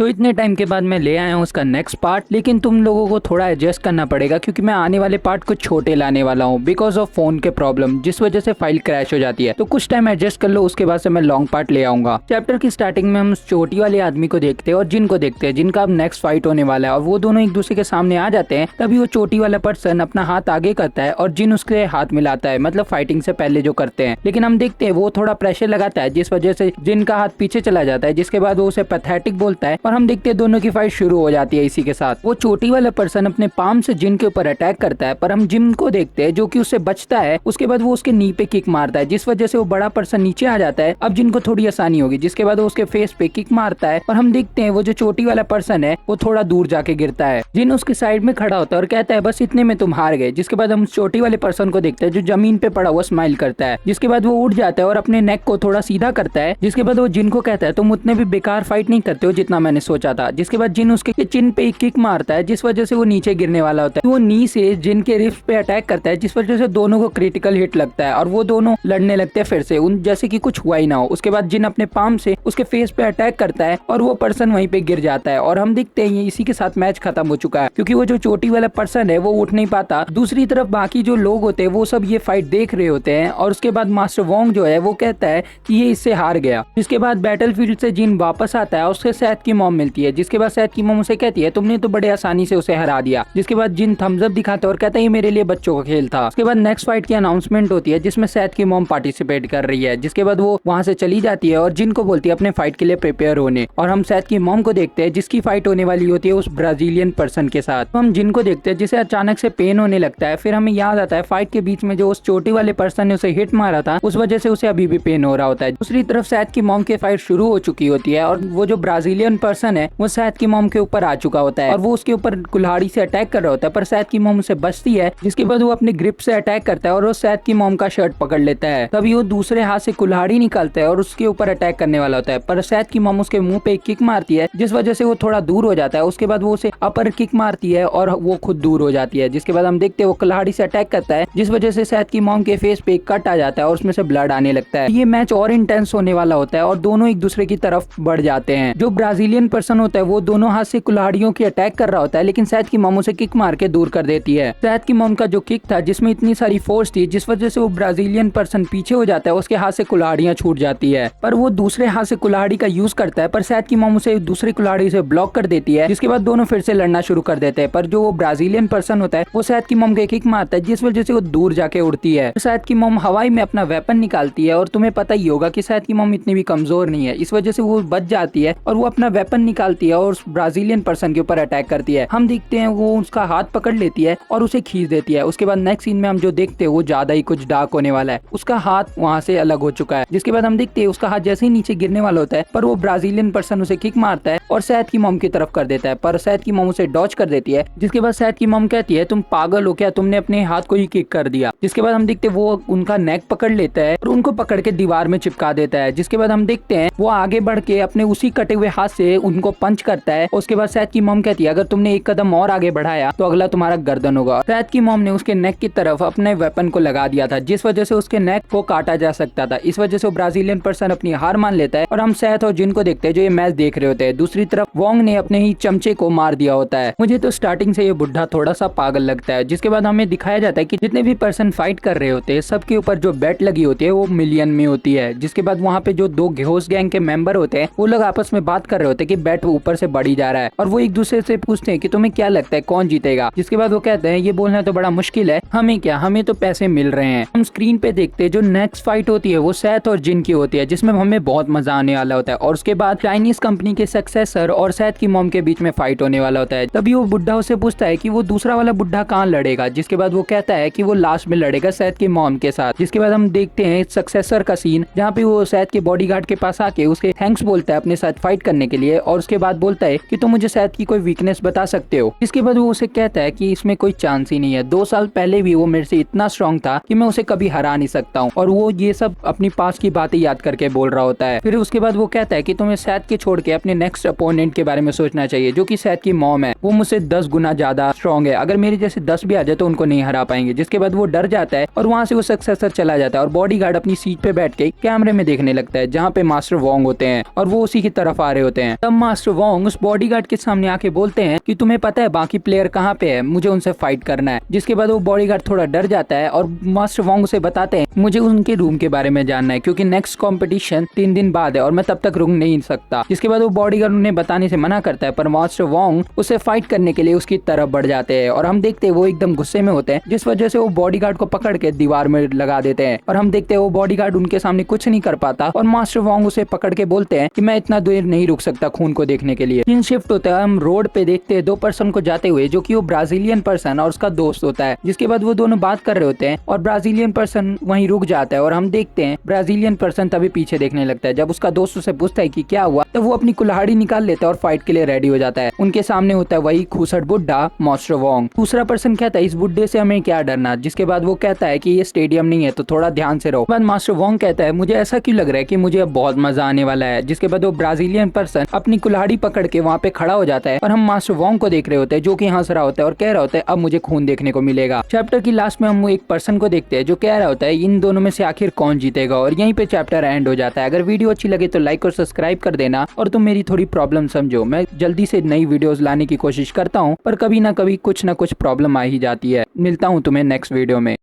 तो इतने टाइम के बाद मैं ले आया हूँ उसका नेक्स्ट पार्ट, लेकिन तुम लोगों को थोड़ा एडजस्ट करना पड़ेगा क्योंकि मैं आने वाले पार्ट को छोटे लाने वाला हूँ बिकॉज ऑफ फोन के प्रॉब्लम, जिस वजह से फाइल क्रैश हो जाती है। तो कुछ टाइम एडजस्ट कर लो, उसके बाद से मैं लॉन्ग पार्ट ले आऊंगा। चैप्टर की स्टार्टिंग में हम चोटी वाले आदमी को देखते हैं और जिन को देखते हैं, जिनका अब नेक्स्ट फाइट होने वाला है और वो दोनों एक दूसरे के सामने आ जाते हैं। तभी वो चोटी वाला पर्सन अपना हाथ आगे करता है और जिन उसके हाथ मिलाता है, मतलब फाइटिंग से पहले जो करते हैं। लेकिन हम देखते हैं वो थोड़ा प्रेशर लगाता है जिस वजह से जिन का हाथ पीछे चला जाता है, जिसके बाद वो उसे पैथेटिक बोलता है और हम देखते हैं दोनों की फाइट शुरू हो जाती है। इसी के साथ वो चोटी वाला पर्सन अपने पाम से जिन के ऊपर अटैक करता है, पर हम जिन को देखते हैं जो कि उससे बचता है। उसके बाद वो उसके नी पे किक मारता है जिस वजह से वो बड़ा पर्सन नीचे आ जाता है। अब जिन को थोड़ी आसानी होगी, जिसके बाद वो उसके फेस पे किक मारता है और हम देखते हैं वो जो चोटी वाला पर्सन है वो थोड़ा दूर जाके गिरता है। जिन उसके साइड में खड़ा होता है और कहता है बस इतने में तुम हार गए। जिसके बाद हम चोटी वाले पर्सन को देखते हैं जो जमीन पे पड़ा हुआ स्माइल करता है। जिसके बाद वो उठ जाता है और अपने नेक को थोड़ा सीधा करता है। जिसके बाद वो जिन को कहता है तुम उतने भी बेकार फाइट नहीं करते हो जितना मैंने सोचा था। जिसके बाद जिन उसके चिन पे एक किक मारता है जिस वजह से वो नीचे गिरने वाला होता है। वो नी से जिन के रिफ्ट पे अटैक करता है जिस वजह से दोनों को क्रिटिकल हिट लगता है और वो दोनों लड़ने लगते हैं फिर से, उन जैसे कि कुछ हुआ ही ना हो। उसके बाद जिन अपने पाम से उसके फेस पे अटैक करता है और वो पर्सन वहीं पे गिर जाता है और हम देखते हैं इसी के साथ मैच खत्म हो चुका है क्योंकि वो जो चोटी वाला पर्सन है वो उठ नहीं पाता। दूसरी तरफ बाकी जो लोग होते हैं वो सब ये फाइट देख रहे होते हैं और उसके बाद मास्टर वोंग जो है वो कहता है कि ये इससे हार गया। जिसके बाद बैटलफील्ड से जिन वापस आता है, उससे सैथ की मॉम मिलती है। जिसके बाद सैथ की मॉम उसे कहती है तुमने तो बड़े आसानी से उसे हरा दिया। जिसके बाद जिन थम्स अप दिखाता है और कहता है ये मेरे लिए बच्चों का खेल था। उसके बाद नेक्स्ट फाइट की अनाउंसमेंट होती है जिसमें सैथ की मॉम पार्टिसिपेट कर रही है। जिसके बाद वो वहां से चली जाती है और जिन को बोलती है अपने फाइट के लिए प्रिपेयर होने। और हम सैथ की मॉम को देखते हैं जिसकी फाइट होने वाली होती है उस ब्राजीलियन पर्सन के साथ। तो हम जिन को देखते हैं जिसे अचानक से पेन होने लगता है। फिर हमें याद आता है फाइट के बीच में जो उस चोटी वाले पर्सन ने उसे हिट मारा था उस वजह से उसे अभी भी पेन हो रहा होता है। दूसरी तरफ सैथ की मॉम की फाइट शुरू हो चुकी होती है और वो जो ब्राजीलियन पर्सन है वो सैथ की मॉम के ऊपर आ चुका होता है और वो उसके ऊपर कुल्हाड़ी से अटैक कर रहा होता है, पर सैथ की मॉम उसे बचती है। जिसके बाद वो अपने ग्रिप से अटैक करता है और वो सैथ की मॉम का शर्ट पकड़ लेता है। तभी वो दूसरे हाथ से कुल्हाड़ी निकालता है और उसके ऊपर अटैक करने वाला होता है, पर सैथ की मॉम उसके मुंह पे एक किक मारती है जिस वजह से वो थोड़ा दूर हो जाता है। उसके बाद वो उसे अपर किक मारती है और वो खुद दूर हो जाती है। जिसके बाद हम देखते हैं वो कुल्हाड़ी से अटैक करता है जिस वजह से सैथ की मॉम के फेस पे एक कट आ जाता है और उसमें से ब्लड आने लगता है। ये मैच और इंटेंस होने वाला होता है और दोनों एक दूसरे की तरफ बढ़ जाते हैं। जो ब्राजीलियन पर्सन होता है वो दोनों हाथ से कुल्हाड़ियों की अटैक कर रहा होता है, लेकिन सैथ की मॉम उसे किक मार के दूर कर देती है। सैथ की मॉम का जो किक था जिसमें इतनी सारी फोर्स थी जिस वजह से वो ब्राजीलियन पर्सन पीछे हो जाता है, उसके हाथ से कुल्हाड़ियां छूट जाती है। पर वो दूसरे हाथ से कुल्हाड़ी का यूज करता है, पर सैथ की मॉम उसे दूसरी कुल्हाड़ी से ब्लॉक कर देती है। जिसके बाद दोनों फिर से लड़ना शुरू कर देते हैं, पर जो वो ब्राजीलियन पर्सन होता है वो सैथ की मॉम के किक मारता है जिस वजह से वो दूर जाके उड़ती है। सैथ की मॉम हवाई में अपना वेपन निकालती है और तुम्हें पता ही होगा कि सैथ की मॉम इतनी भी कमजोर नहीं है, इस वजह से वो बच जाती है और वो अपना वेपन निकालती है और उस ब्राजीलियन पर्सन के ऊपर अटैक करती है। हम देखते हैं वो उसका हाथ पकड़ लेती है और उसे खींच देती है। उसके बाद नेक्स्ट सीन में हम जो देखते हैं वो ज्यादा ही कुछ डार्क होने वाला है। उसका हाथ वहाँ से अलग हो चुका है। जिसके बाद हम देखते हैं उसका हाथ जैसे ही नीचे गिरने वाला होता है, पर वो ब्राजीलियन पर्सन उसे किक मारता है और सैथ की मॉम की तरफ कर देता है, पर सैथ की मॉम उसे डॉच कर देती है। जिसके बाद सैथ की मॉम कहती है तुम पागल हो क्या, तुमने अपने हाथ को ही किक कर दिया। जिसके बाद हम देखते हैं वो उनका नेक पकड़ लेता है और उनको पकड़ के दीवार में चिपका देता है। जिसके बाद हम देखते हैं वो आगे बढ़ के अपने उसी कटे हुए हाथ से उनको पंच करता है। उसके बाद सैथ की मॉम कहती है अगर तुमने एक कदम और आगे बढ़ाया तो अगला तुम्हारा गर्दन होगा। सैथ की मॉम ने उसके नेक की तरफ अपने वेपन को लगा दिया था जिस वजह से उसके नेक को काटा जा सकता था। इस वजह से वो ब्राजीलियन पर्सन अपनी हार मान लेता है और हम सैथ और जिन को देखते हैं जो ये मैच देख रहे होते हैं। दूसरी तरफ वोंग ने अपने ही चमचे को मार दिया होता है। मुझे तो स्टार्टिंग से ये बुढ़ा थोड़ा सा पागल लगता है। जिसके बाद हमें दिखाया जाता है कि जितने भी पर्सन फाइट कर रहे होते हैं सबके ऊपर जो बेट लगी होती है वो मिलियन में होती है। जिसके बाद वहाँ पे जो दो घोस्ट गैंग के मेंबर होते हैं वो लोग आपस में बात कर रहे होते हैं कि बेट ऊपर से बढ़ी जा रहा है और वो एक दूसरे से पूछते हैं कि तुम्हें क्या लगता है कौन जीतेगा। जिसके बाद वो कहते हैं ये बोलना तो बड़ा मुश्किल है, हमें क्या, हमें तो पैसे मिल रहे हैं। हम स्क्रीन पे देखते हैं जो नेक्स्ट फाइट होती है वो सैथ और जिन की होती है जिसमें हमें बहुत मजा आने वाला होता है और उसके बाद चाइनीज कंपनी के सक्सेसर और सैथ की मॉम के बीच में फाइट होने वाला होता है। तभी वो बुढ़ा उससे पूछता है कि वो दूसरा वाला बुढ़ा कहाँ लड़ेगा। जिसके बाद वो कहता है कि वो लास्ट में लड़ेगा सैथ की मॉम के साथ। जिसके बाद हम देखते हैं सक्सेसर का सीन जहाँ पे वो सैथ के बॉडीगार्ड के पास आके उसके थैंक्स बोलता है अपने साथ फाइट करने के लिए और उसके बाद बोलता है कि तुम मुझे सैथ की कोई वीकनेस बता सकते हो। इसके बाद वो उसे कहता है कि इसमें कोई चांस ही नहीं है, 2 साल पहले भी वो मेरे से इतना स्ट्रांग था कि मैं उसे कभी हरा नहीं सकता हूँ। और वो ये सब अपनी पास की बातें याद करके बोल रहा होता है। फिर उसके बाद वो कहता है कि तुम्हें सैथ के छोड़ के अपने नेक्स्ट अपोनेंट के बारे में सोचना चाहिए जो कि सैथ की मॉम है। वो मुझसे 10 गुना ज्यादा स्ट्रांग है, अगर मेरे जैसे 10 भी आ जाए तो उनको नहीं हरा पाएंगे। जिसके बाद वो डर जाता है और वहाँ से वो सक्सेसर चला जाता है और बॉडीगार्ड अपनी सीट पे बैठ के कैमरे में देखने लगता है जहाँ पे मास्टर वोंग होते हैं और वो उसी की तरफ आ रहे होते हैं। तब तब मास्टर वोंग उस बॉडीगार्ड के सामने आके बोलते हैं कि तुम्हें पता है बाकी प्लेयर कहाँ पे है, मुझे उनसे फाइट करना है। जिसके बाद वो बॉडीगार्ड थोड़ा डर जाता है और मास्टर वोंग उसे बताते हैं मुझे उनके रूम के बारे में जानना है क्योंकि नेक्स्ट कंपटीशन 3 दिन बाद है और मैं तब तक रुक नहीं सकता। जिसके बाद वो बॉडीगार्ड उन्हें बताने से मना करता है, पर मास्टर वोंग उसे फाइट करने के लिए उसकी तरफ बढ़ जाते हैं और हम देखते हैं वो एकदम गुस्से में होते हैं, जिस वजह से वो बॉडीगार्ड को पकड़ के दीवार में लगा देते हैं। और हम देखते हैं वो बॉडीगार्ड उनके सामने कुछ नहीं कर पाता और मास्टर वोंग उसे पकड़ के बोलते हैं कि मैं इतना देर नहीं रुक सकता खून को देखने के लिए। सीन शिफ्ट होता है, हम रोड पे देखते हैं 2 पर्सन को जाते हुए, जो कि वो ब्राजीलियन पर्सन और उसका दोस्त होता है। जिसके बाद वो दोनों बात कर रहे होते हैं और ब्राजीलियन पर्सन वहीं रुक जाता है और हम देखते हैं ब्राजीलियन पर्सन तभी पीछे देखने लगता है। जब उसका दोस्त उसे पूछता है कि क्या हुआ, तब वो अपनी कुल्हाड़ी निकाल लेता है और फाइट के लिए रेडी हो जाता है। उनके सामने होता है वही खूसट बुड्ढा मास्टर वोंग। दूसरा पर्सन कहता है इस बुड्ढे से हमें क्या डरना। जिसके बाद वो कहता है कि ये स्टेडियम नहीं है तो थोड़ा ध्यान से रहो। बाद मास्टर वोंग कहता है मुझे ऐसा क्यों लग रहा है कि मुझे अब बहुत मजा आने वाला है। जिसके बाद वो ब्राजीलियन पर्सन अपनी कुल्हाड़ी पकड़ के वहाँ पे खड़ा हो जाता है और हम मास्टर वोंग को देख रहे होते हैं जो कि हंस रहा होता है और कह रहा होता है अब मुझे खून देखने को मिलेगा। चैप्टर की लास्ट में हम एक पर्सन को देखते हैं जो कह रहा होता है इन दोनों में से आखिर कौन जीतेगा, और यहीं पे चैप्टर एंड हो जाता है। अगर वीडियो अच्छी लगे तो लाइक और सब्सक्राइब कर देना और तुम मेरी थोड़ी प्रॉब्लम समझो। मैं जल्दी से नई वीडियोस लाने की कोशिश करता हूँ पर कभी ना कभी कुछ ना कुछ प्रॉब्लम आ ही जाती है। मिलता हूँ तुम्हें नेक्स्ट वीडियो में।